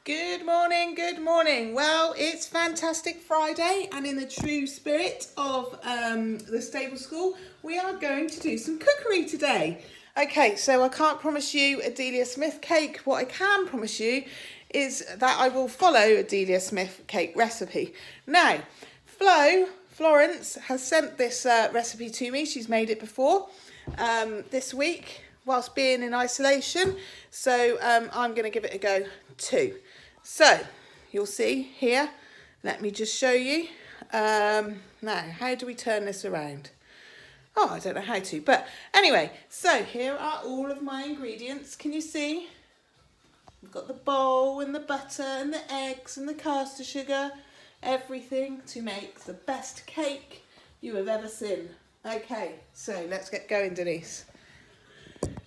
Good morning, good morning. Well, it's Fantastic Friday, and in the true spirit of the stable school, we are going to do some cookery today. Okay, so I can't promise you a Delia Smith cake. What I can promise you is that I will follow a Delia Smith cake recipe. Now, Florence has sent this recipe to me. She's made it before this week whilst being in isolation. So I'm going to give it a go too. So you'll see here, let me just show you. Now, how do we turn this around? Oh, I don't know how to, but anyway, so here are all of my ingredients. Can you see? We've got the bowl and the butter and the eggs and the caster sugar, everything to make the best cake you have ever seen. Okay, so let's get going, Denise.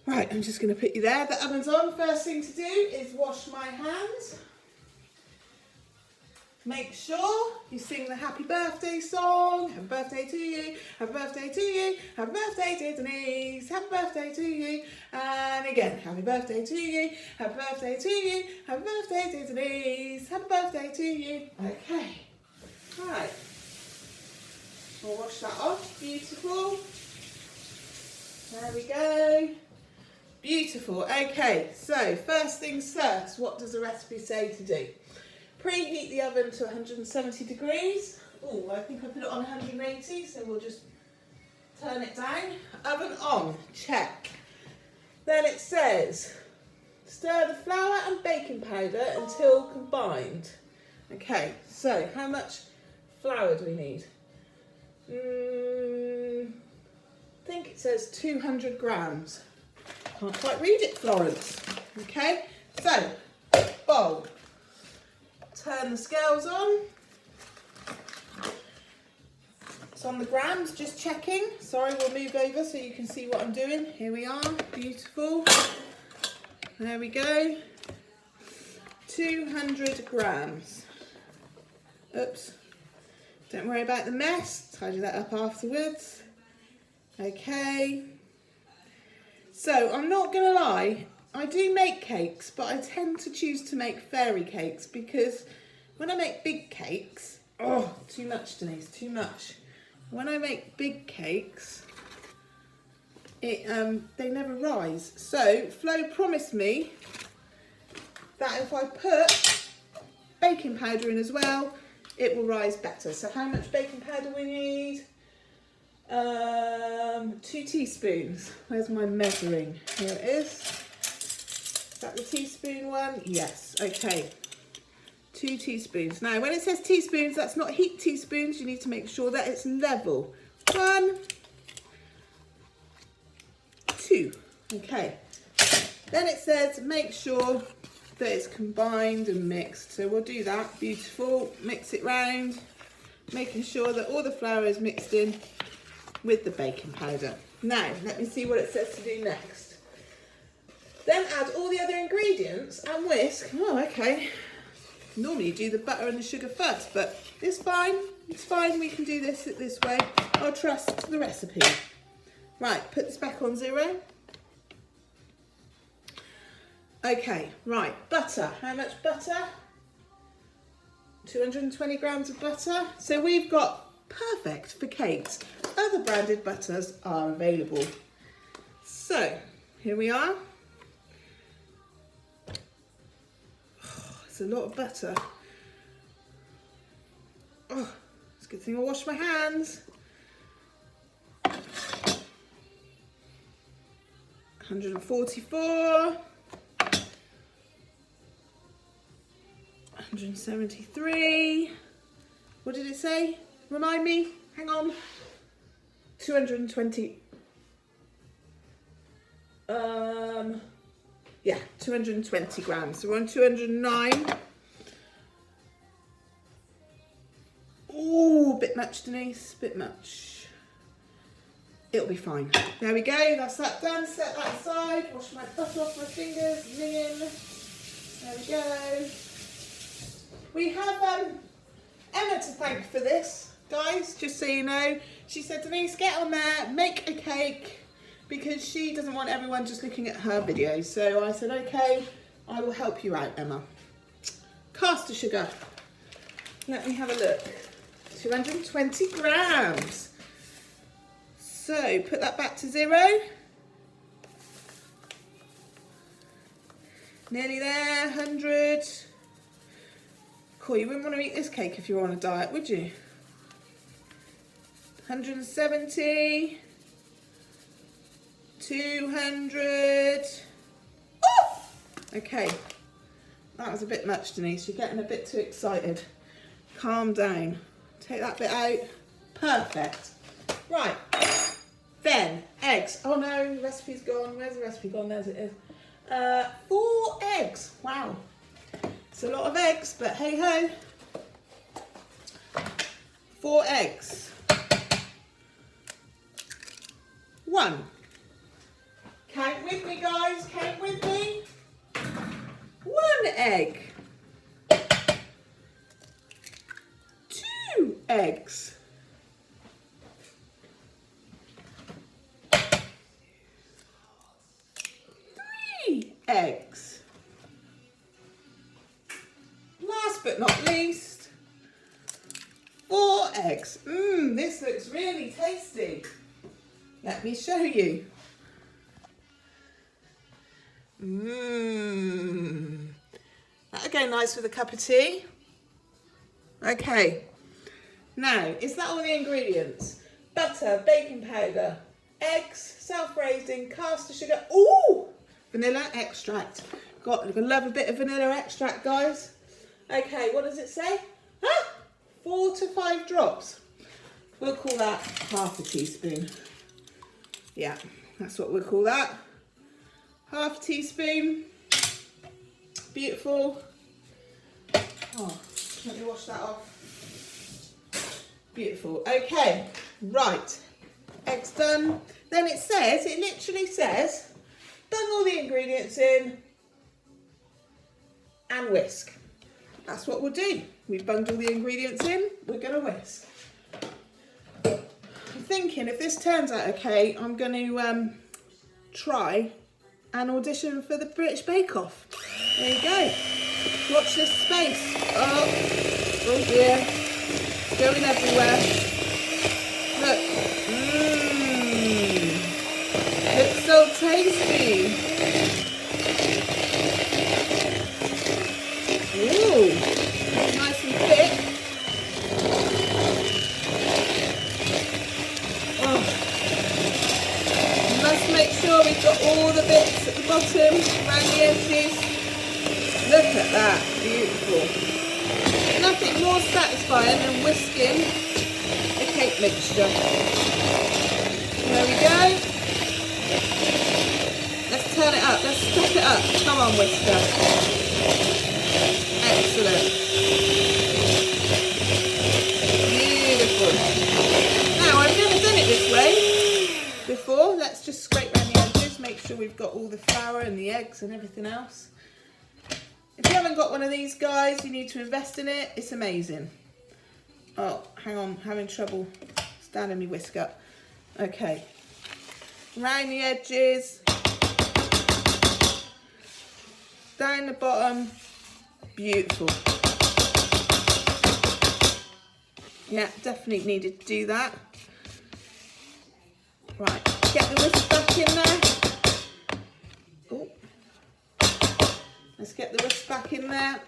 Right, I'm just going to put you there. The oven's on. First thing to do is wash my hands. Make sure you sing the happy birthday song. Happy birthday to you. Happy birthday to you. Happy birthday to Denise. Happy birthday to you. And again, happy birthday to you. Happy birthday to you. Happy birthday to Denise. Happy birthday to you. Okay. Right. We'll wash that off. Beautiful. There we go. Beautiful. Okay, so first things first, what does the recipe say to do? Preheat the oven to 170 degrees. Oh, I think I put it on 180, so we'll just turn it down. Oven on, check. Then it says, stir the flour and baking powder until combined. Okay, so how much flour do we need? I think it says 200 grams. Can't quite read it, Florence. Okay, so bowl. Turn the scales on. It's on the grams, just checking. Sorry, we'll move over so you can see what I'm doing. Here we are, beautiful. There we go. 200 grams. Oops. Don't worry about the mess. Tidy that up afterwards. Okay. So, I'm not going to lie, I do make cakes, but I tend to choose to make fairy cakes because when I make big cakes, oh, too much, Denise, too much. When I make big cakes, they never rise. So, Flo promised me that if I put baking powder in as well, it will rise better. So, how much baking powder we need? 2 teaspoons. Where's my measuring? Here it is. Is that the teaspoon one? Yes. Okay. 2 teaspoons. Now, when it says teaspoons, that's not heaped teaspoons. You need to make sure that it's level. 1, 2. Okay. Then it says make sure that it's combined and mixed. So we'll do that. Beautiful. Mix it round, making sure that all the flour is mixed in with the baking powder. Now, let me see what it says to do next. Then add all the other ingredients and whisk. Oh, okay. Normally you do the butter and the sugar first, but it's fine. It's fine, we can do this way. I'll trust the recipe. Right, put this back on 0. Okay, right, butter. How much butter? 220 grams of butter. So we've got perfect for cakes. Other branded butters are available. So, here we are. Oh, it's a lot of butter. Oh, it's a good thing I washed my hands. 144. 173. What did it say? Remind me. Hang on. 220. Yeah, 220 grams. So we're on 209. Oh, bit much, Denise. Bit much. It'll be fine. There we go. That's that done. Set that aside. Wash my butter off my fingers. Zing. There we go. We have Emma to thank for this, guys, just so you know. She said, Denise, get on there, make a cake, because she doesn't want everyone just looking at her videos. So I said, okay, I will help you out, Emma. caster sugar. Let me have a look. 220 grams. So put that back to 0. Nearly there, 100. Cool, you wouldn't want to eat this cake if you were on a diet, would you? 170. 200. Oh! Okay, that was a bit much, Denise. You're getting a bit too excited. Calm down. Take that bit out. Perfect. Right. Then, eggs. Oh no, the recipe's gone. Where's the recipe gone? There's it is. 4 eggs. Wow. It's a lot of eggs, but hey ho. 4 eggs. 1. Count with me, guys. Count with me. 1 egg. 2 eggs. 3 eggs. Last but not least, 4 eggs. This looks really tasty. Let me show you. That'll go nice with a cup of tea. Okay. Now, is that all the ingredients? Butter, baking powder, eggs, self-raising, caster sugar. Ooh! Vanilla extract. Got love a bit of vanilla extract, guys. Okay, what does it say? 4 to 5 drops. We'll call that half a teaspoon. Yeah, that's what we'll call that. Half a teaspoon. Beautiful. Oh, let me wash that off. Beautiful. Okay, right. Eggs done. Then it says, it literally says, done all the ingredients in and whisk. That's what we'll do. We've bunged all the ingredients in, we're going to whisk. I'm thinking if this turns out okay, I'm going to try and audition for the British Bake Off. There you go. Watch this space. Oh dear. It's going everywhere. Look. Looks so tasty. Ooh, nice and thick. Oh. You must make sure we've got all the bits at the bottom, around the edges. Look at that, beautiful. Nothing more satisfying than whisking a cake mixture. There we go. Let's turn it up, let's step it up. Come on, whisker. Excellent. Beautiful. Now, I've never done it this way before. Let's just scrape around the edges, make sure we've got all the flour and the eggs and everything else. If you haven't got one of these, guys, you need to invest in it. It's amazing. Oh, hang on, having trouble standing me whisk up. Okay. Around the edges. Down the bottom. Beautiful. Yeah, definitely needed to do that. Right, get the whisk back in there. Oh. Let's get the whisk back in there.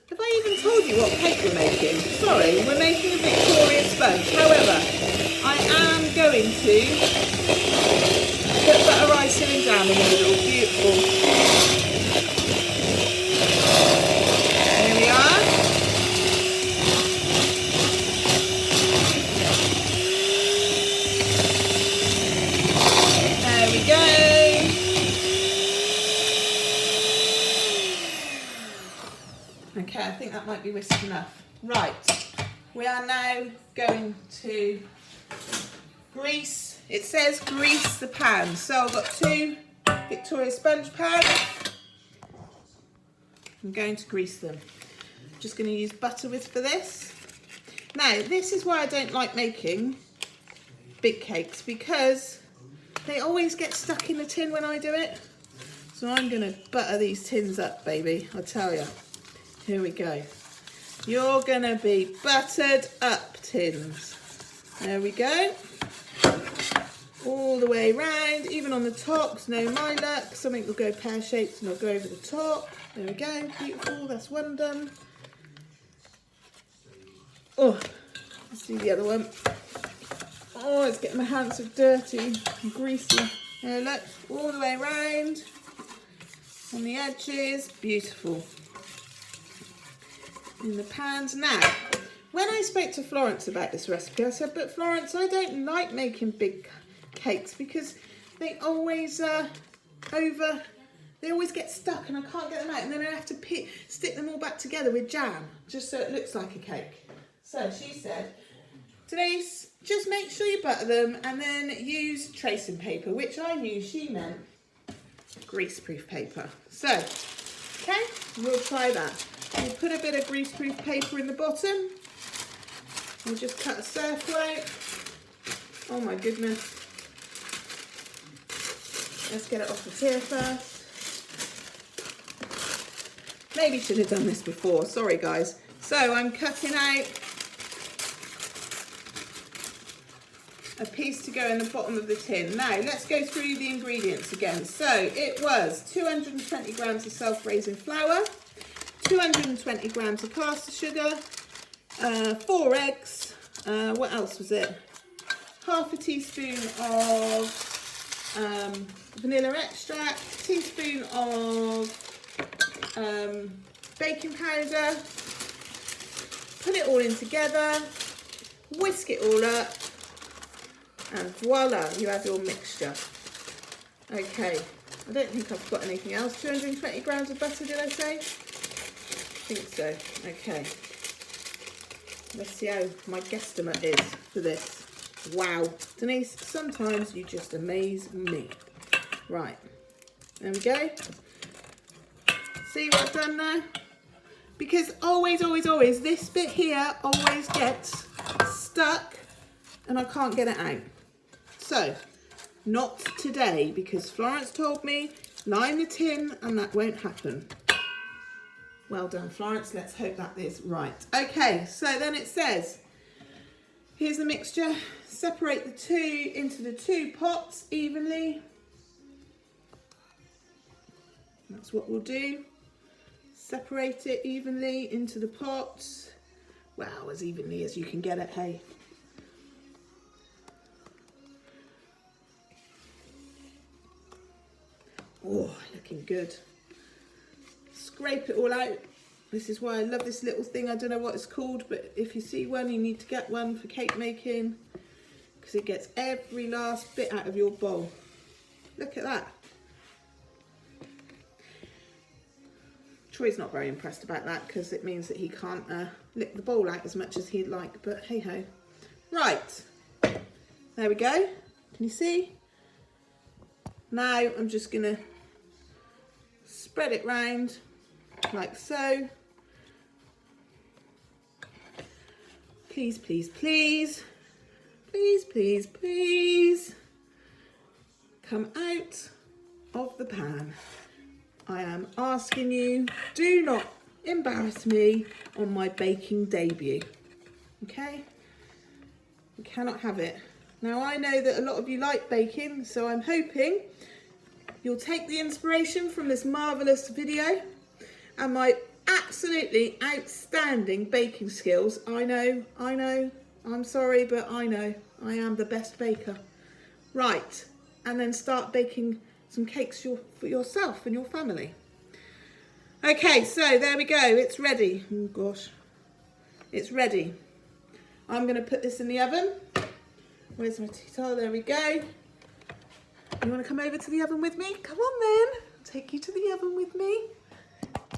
Have I even told you what cake we're making? Sorry, we're making a Victoria sponge. However, I am going to put butter icing and jam in the middle. Beautiful. There we are. There we go. Okay, I think that might be whisked enough. Right, we are now going to grease. It says grease the pan. So I've got 2 Victoria sponge pans. I'm going to grease them. Just going to use butter for this. Now, this is why I don't like making big cakes, because they always get stuck in the tin when I do it. So I'm going to butter these tins up, baby, I tell you. Here we go. You're gonna be buttered up tins. There we go. All the way round, even on the tops, no my luck. Something will go pear-shaped and I'll go over the top. There we go, beautiful, that's one done. Oh, let's do the other one. Oh, it's getting my hands so dirty and greasy. There, look, all the way around. On the edges, beautiful. In the pans. Now, when I spoke to Florence about this recipe, I said, but Florence, I don't like making big cakes because they always they always get stuck and I can't get them out, and then I have to stick them all back together with jam just so it looks like a cake. So she said, Denise, just make sure you butter them and then use tracing paper, which I knew she meant greaseproof paper. So, okay, we'll try that. We'll put a bit of greaseproof paper in the bottom. We'll just cut a circle out. Oh my goodness. Let's get it off the tier first. Maybe should have done this before, sorry guys. So I'm cutting out a piece to go in the bottom of the tin. Now let's go through the ingredients again. So it was 220 grams of self-raising flour, 220 grams of caster sugar, 4 eggs, what else was it? Half a teaspoon of vanilla extract, teaspoon of baking powder. Put it all in together, whisk it all up, and voila, you have your mixture. Okay, I don't think I've got anything else. 220 grams of butter, did I say? I think so. Okay, let's see how my guesstimate is for this. Wow, Denise, sometimes you just amaze me. Right, there we go. See what I've done there? Because always, this bit here always gets stuck and I can't get it out. So, not today, because Florence told me, line the tin and that won't happen. Well done, Florence. Let's hope that is right. Okay, so then it says, here's the mixture. Separate the two into the 2 pots evenly. That's what we'll do. Separate it evenly into the pots. Well, as evenly as you can get it, hey. Oh, looking good. Scrape it all out. This is why I love this little thing. I don't know what it's called, but if you see one, you need to get one for cake making, because it gets every last bit out of your bowl. Look at that. Troy's not very impressed about that because it means that he can't lick the bowl out as much as he'd like, but hey ho. Right, there we go. Can you see? Now I'm just gonna spread it round like so. Please, please, please, please, please, please come out of the pan. I am asking you, do not embarrass me on my baking debut, okay? We cannot have it. Now I know that a lot of you like baking, so I'm hoping you'll take the inspiration from this marvellous video and my absolutely outstanding baking skills. I know, I'm sorry, but I know I am the best baker. Right, and then start baking some cakes for yourself and your family. Okay, so there we go, it's ready. Oh gosh, it's ready. I'm gonna put this in the oven. Where's my tea towel? There we go. You wanna come over to the oven with me? Come on then, I'll take you to the oven with me.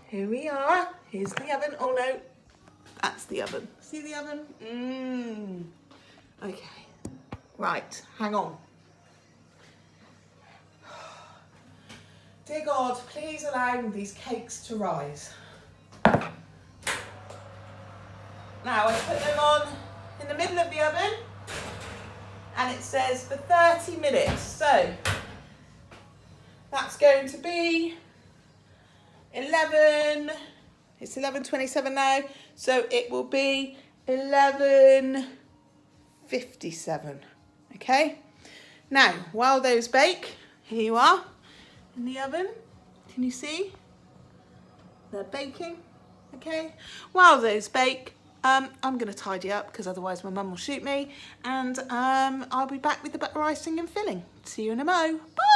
Here we are, here's the oven. Oh no, that's the oven. See the oven? Okay, right, hang on. Dear God, please allow these cakes to rise. Now I put them on in the middle of the oven and it says for 30 minutes. So that's going to be 11, It's 11:27 now, so it will be 11:57. Okay. Now, while those bake, here you are in the oven. Can you see? They're baking. Okay. While those bake, I'm going to tidy up because otherwise my mum will shoot me. And I'll be back with the butter icing and filling. See you in a mo. Bye.